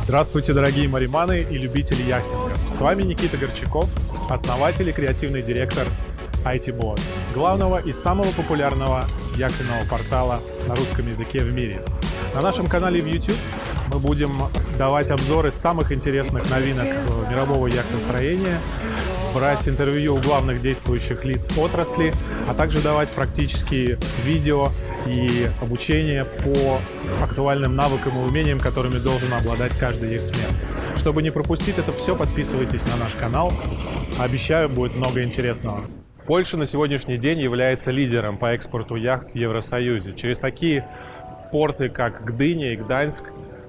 Здравствуйте, дорогие мариманы и любители яхтинга. С вами Никита Горчаков, основатель и креативный директор IT-Boat, главного и самого популярного яхтенного портала на русском языке в мире. На нашем канале в YouTube мы будем давать обзоры самых интересных новинок мирового яхтостроения, брать интервью у главных действующих лиц отрасли, а также давать практические видео и обучение по актуальным навыкам и умениям, которыми должен обладать каждый яхтсмен. Чтобы не пропустить это все, подписывайтесь на наш канал. Обещаю, будет много интересного. Польша на сегодняшний день является лидером по экспорту яхт в Евросоюзе. Через такие порты, как Гдыня и Гданьск,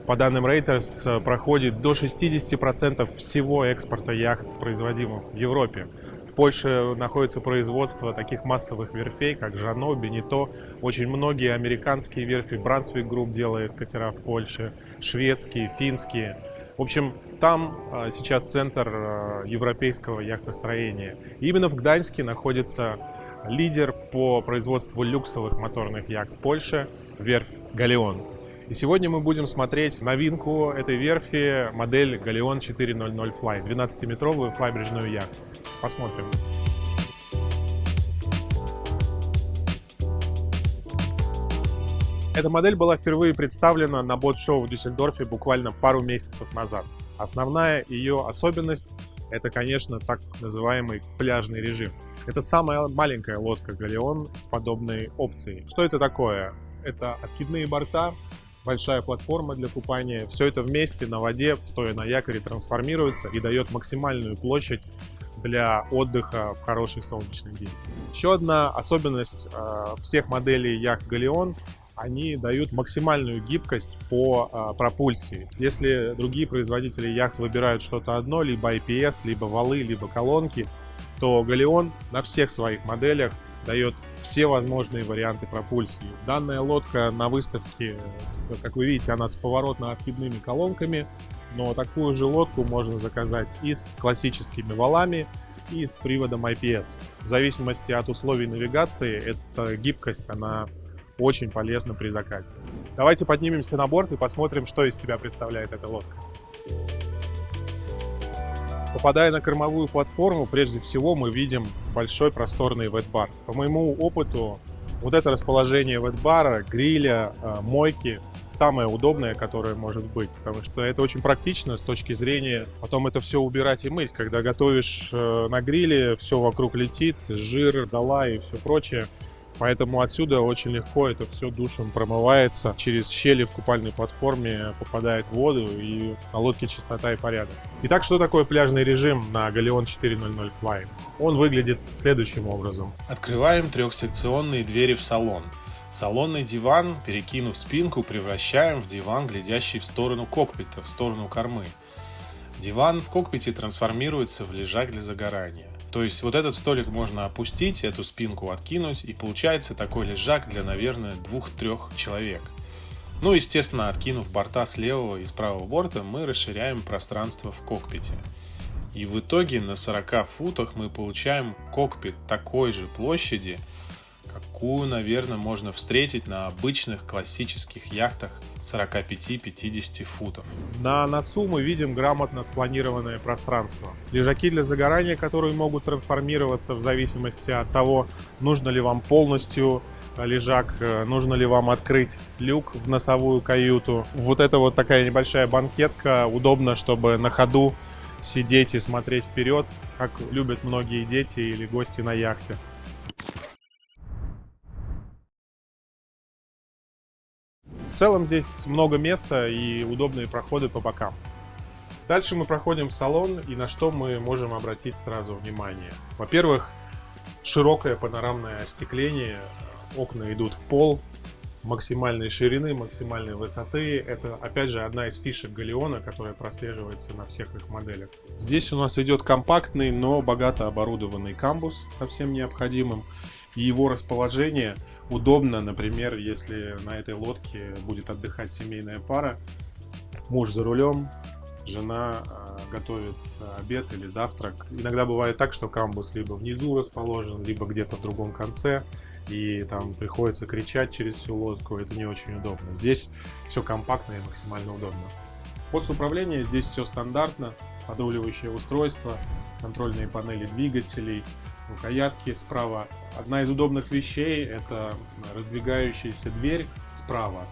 по данным Reuters, проходит до 60% всего экспорта яхт, производимых в Европе. В Польше находится производство таких массовых верфей, как Жано, Бенито. Очень многие американские верфи, Brunswick Group делает катера в Польше, шведские, финские. В общем, там сейчас центр европейского яхтостроения. И именно в Гданьске находится лидер по производству люксовых моторных яхт в Польше, верфь Галеон. И сегодня мы будем смотреть новинку этой верфи, модель Галеон 400 Fly, 12-метровую флайбрижную яхту. Посмотрим. Эта модель была впервые представлена на бот-шоу в Дюссельдорфе буквально пару месяцев назад. Основная ее особенность — это, конечно, так называемый пляжный режим. Это самая маленькая лодка Галеон с подобной опцией. Что это такое? Это откидные борта, большая платформа для купания. Все это вместе на воде, стоя на якоре, трансформируется и дает максимальную площадь для отдыха в хороший солнечный день. Еще одна особенность всех моделей яхт Галеон — они дают максимальную гибкость по пропульсии. Если другие производители яхт выбирают что-то одно, либо IPS, либо валы, либо колонки, то Галеон на всех своих моделях дает все возможные варианты пропульсии. Данная лодка на выставке, как вы видите, она с поворотно-откидными колонками, но такую же лодку можно заказать и с классическими валами, и с приводом IPS. В зависимости от условий навигации, эта гибкость, она очень полезна при заказе. Давайте поднимемся на борт и посмотрим, что из себя представляет эта лодка. Попадая на кормовую платформу, прежде всего мы видим большой просторный вэт-бар. По моему опыту, вот это расположение вэт-бара, гриля, мойки самое удобное, которое может быть, потому что это очень практично с точки зрения потом это все убирать и мыть. Когда готовишь на гриле, все вокруг летит, жир, зола и все прочее. Поэтому отсюда очень легко это все душем промывается. Через щели в купальной платформе попадает в воду, и на лодке чистота и порядок. Итак, что такое пляжный режим на Галеон 400 Fly? Он выглядит следующим образом. Открываем трехсекционные двери в салон. Салонный диван, перекинув спинку, превращаем в диван, глядящий в сторону кокпита, в сторону кормы. Диван в кокпите трансформируется в лежак для загорания. То есть вот этот столик можно опустить, эту спинку откинуть, и получается такой лежак для, наверное, 2-3 человек. Ну, естественно, откинув борта с левого и с правого борта, мы расширяем пространство в кокпите. И в итоге на 40 футах мы получаем кокпит такой же площади, какую, наверное, можно встретить на обычных классических яхтах 45-50 футов. На носу мы видим грамотно спланированное пространство. Лежаки для загорания, которые могут трансформироваться в зависимости от того, нужно ли вам полностью лежак, нужно ли вам открыть люк в носовую каюту. Вот это вот такая небольшая банкетка, удобно, чтобы на ходу сидеть и смотреть вперед, как любят многие дети или гости на яхте. В целом здесь много места и удобные проходы по бокам. Дальше мы проходим в салон, и на что мы можем обратить сразу внимание. Во-первых, широкое панорамное остекление, окна идут в пол, максимальной ширины, максимальной высоты. Это, опять же, одна из фишек Галеона, которая прослеживается на всех их моделях. Здесь у нас идет компактный, но богато оборудованный камбус со всем необходимым. И его расположение удобно, например, если на этой лодке будет отдыхать семейная пара, муж за рулем, жена готовит обед или завтрак. Иногда бывает так, что камбус либо внизу расположен, либо где-то в другом конце, и там приходится кричать через всю лодку. Это не очень удобно. Здесь все компактно и максимально удобно. Пост управления здесь все стандартно. Подавливающее устройство, контрольные панели двигателей, рукоятки справа. Одна из удобных вещей — это раздвигающаяся дверь справа,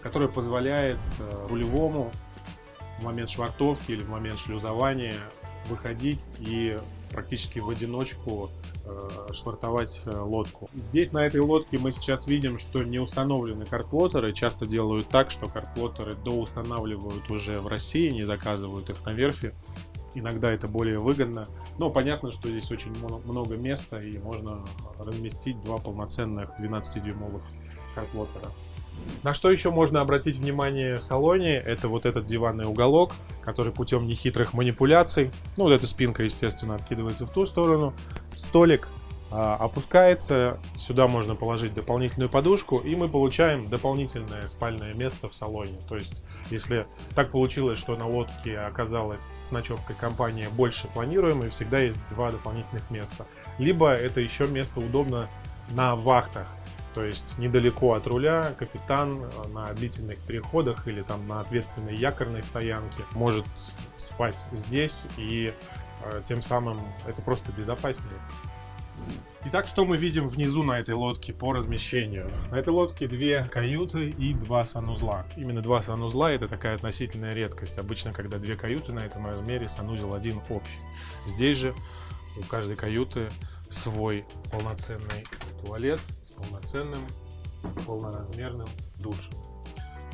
которая позволяет рулевому в момент швартовки или в момент шлюзования выходить и практически в одиночку швартовать лодку. Здесь, на этой лодке, мы сейчас видим, что не установлены карплоттеры. Часто делают так, что карплоттеры доустанавливают уже в России, не заказывают их на верфи. Иногда это более выгодно. Но понятно, что здесь очень много места, и можно разместить два полноценных 12-дюймовых карплоттера. На что еще можно обратить внимание в салоне, это вот этот диванный уголок, который путем нехитрых манипуляций, ну вот эта спинка, естественно, откидывается в ту сторону, столик опускается, сюда можно положить дополнительную подушку, и мы получаем дополнительное спальное место в салоне. То есть, если так получилось, что на лодке оказалась с ночевкой компания больше планируемой, всегда есть два дополнительных места. Либо это еще место удобно на вахтах. То есть недалеко от руля капитан на длительных переходах или там на ответственной якорной стоянке может спать здесь, и тем самым это просто безопаснее. Итак, что мы видим внизу на этой лодке по размещению? На этой лодке две каюты и два санузла. Именно два санузла — это такая относительная редкость. Обычно, когда две каюты на этом размере, санузел один общий. Здесь же у каждой каюты свой полноценный туалет с полноценным полноразмерным душем.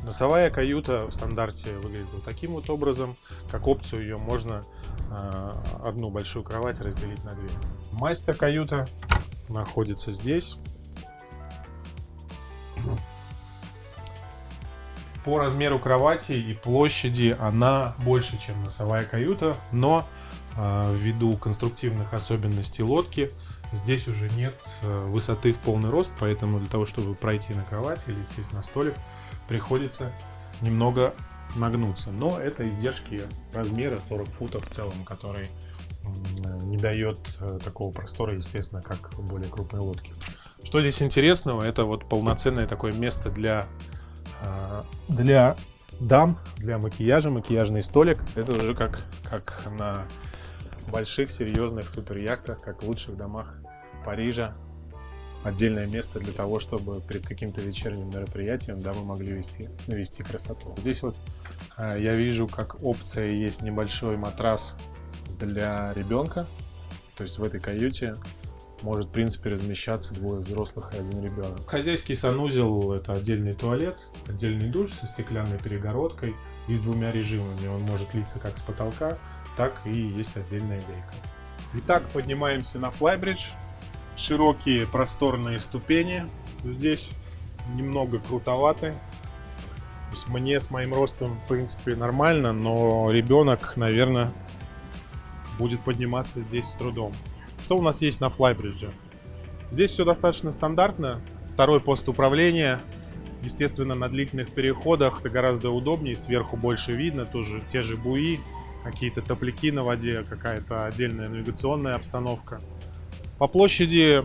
Носовая каюта в стандарте выглядит вот таким вот образом. Как опцию ее можно одну большую кровать разделить на две. Мастер-каюта находится здесь. По размеру кровати и площади она больше, чем носовая каюта, но ввиду конструктивных особенностей лодки здесь уже нет высоты в полный рост, поэтому для того, чтобы пройти на кровать или сесть на столик, приходится немного нагнуться. Но это издержки размера 40 футов в целом, который не дает такого простора, естественно, как в более крупной лодке. Что здесь интересного? Это вот полноценное такое место для дам, для макияжа, макияжный столик. Это уже как на больших, серьезных суперяхтах, как в лучших домах Парижа. Отдельное место для того, чтобы перед каким-то вечерним мероприятием дамы могли навести красоту. Здесь вот я вижу, как опция есть небольшой матрас для ребенка. То есть в этой каюте может, в принципе, размещаться двое взрослых и один ребенок. Хозяйский санузел — это отдельный туалет, отдельный душ со стеклянной перегородкой и с двумя режимами. Он может литься как с потолка, так и есть отдельная лейка. Итак, поднимаемся на флайбридж. Широкие просторные ступени здесь немного крутоваты. То есть мне с моим ростом, в принципе, нормально, но ребенок, наверное, будет подниматься здесь с трудом. Что у нас есть на флайбридже? Здесь все достаточно стандартно. Второй пост управления. Естественно, на длительных переходах это гораздо удобнее. Сверху больше видно. Тоже те же буи, какие-то топляки на воде, какая-то отдельная навигационная обстановка. По площади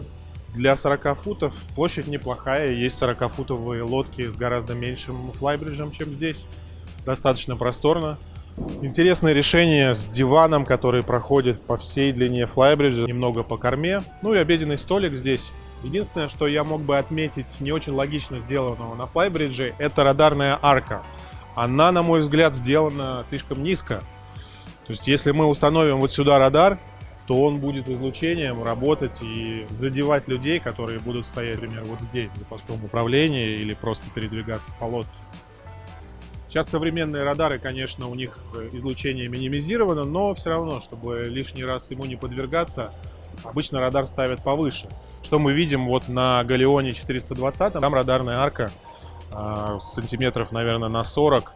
для 40 футов площадь неплохая. Есть 40-футовые лодки с гораздо меньшим флайбриджем, чем здесь. Достаточно просторно. Интересное решение с диваном, который проходит по всей длине флайбриджа, немного по корме. Ну и обеденный столик здесь. Единственное, что я мог бы отметить не очень логично сделанного на флайбридже, это радарная арка. Она, на мой взгляд, сделана слишком низко. То есть, если мы установим вот сюда радар, то он будет излучением работать и задевать людей, которые будут стоять, например, вот здесь, за постом управления, или просто передвигаться по лодке. Сейчас современные радары, конечно, у них излучение минимизировано, но все равно, чтобы лишний раз ему не подвергаться, обычно радар ставят повыше. Что мы видим вот на Галеоне 420, там радарная арка сантиметров, наверное, на 40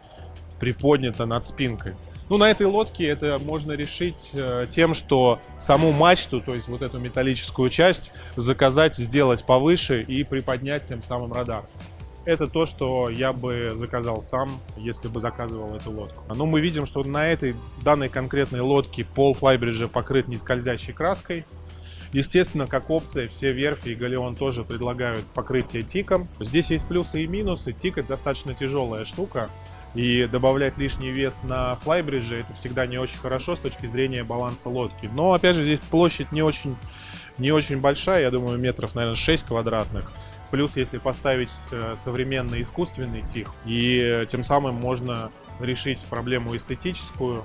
приподнята над спинкой. Ну, на этой лодке это можно решить тем, что саму мачту, то есть вот эту металлическую часть, заказать, сделать повыше и приподнять тем самым радар. это то, что я бы заказал сам, если бы заказывал эту лодку. Но мы видим, что на этой данной конкретной лодке пол флайбриджа покрыт нескользящей краской. Естественно, как опция, все верфи и Галеон тоже предлагают покрытие тиком. Здесь есть плюсы и минусы. Тик — это достаточно тяжелая штука, и добавлять лишний вес на флайбридже — это всегда не очень хорошо с точки зрения баланса лодки. Но, опять же, здесь площадь не очень большая, я думаю, метров, наверное, 6 квадратных. Плюс, если поставить современный искусственный тик, и тем самым можно решить проблему эстетическую,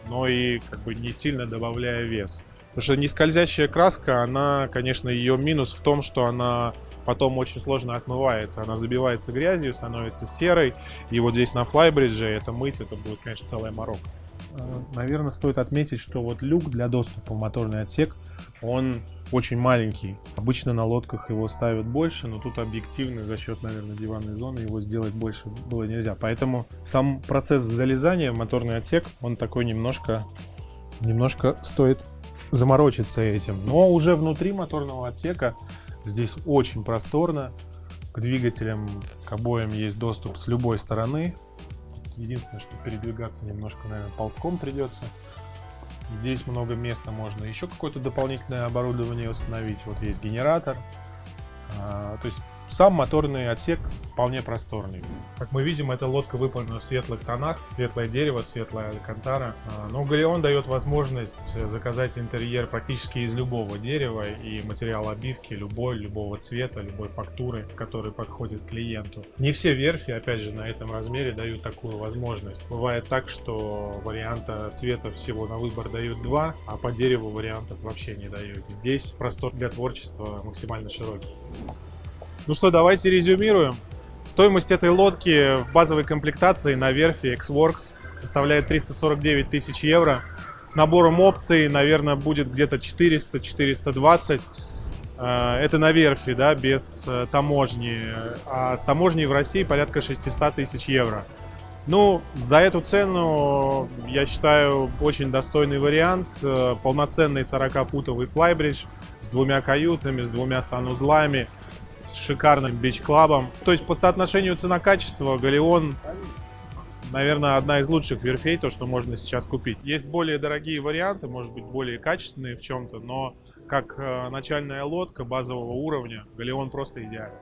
но и как бы не сильно добавляя вес. Потому что нескользящая краска, она, конечно, ее минус в том, что она потом очень сложно отмывается. Она забивается грязью, становится серой. И вот здесь на флайбридже это мыть, это будет, конечно, целая морока. Наверное, стоит отметить, что вот люк для доступа в моторный отсек, он очень маленький. Обычно на лодках его ставят больше, но тут объективно за счет, наверное, диванной зоны его сделать больше было нельзя. Поэтому сам процесс залезания в моторный отсек, он такой немножко стоит заморочиться этим. Но уже внутри моторного отсека здесь очень просторно. К двигателям, к обоям есть доступ с любой стороны. Единственное, что передвигаться немножко, наверное, ползком придется. Здесь много места, можно еще какое-то дополнительное оборудование установить. Вот есть генератор. То есть сам моторный отсек вполне просторный. Как мы видим, эта лодка выполнена в светлых тонах. Светлое дерево, светлая алькантара. Но Галеон дает возможность заказать интерьер практически из любого дерева и материал обивки любого цвета, любой фактуры, который подходит клиенту. Не все верфи, опять же, на этом размере дают такую возможность. Бывает так, что варианта цвета всего на выбор дают 2, а по дереву вариантов вообще не дают. Здесь простор для творчества максимально широкий. Ну что, давайте резюмируем. Стоимость этой лодки в базовой комплектации на верфи X-Works составляет 349 тысяч евро. С набором опций, наверное, будет где-то 400-420. Это на верфи, да, без таможни. А с таможней в России порядка 600 тысяч евро. Ну, за эту цену, я считаю, очень достойный вариант. Полноценный 40-футовый флайбридж с 2 каютами, с 2 санузлами, с шикарным бич-клабом. То есть по соотношению цена-качество Галеон, наверное, одна из лучших верфей, то, что можно сейчас купить. Есть более дорогие варианты, может быть, более качественные в чем-то, но как начальная лодка базового уровня, Галеон просто идеален.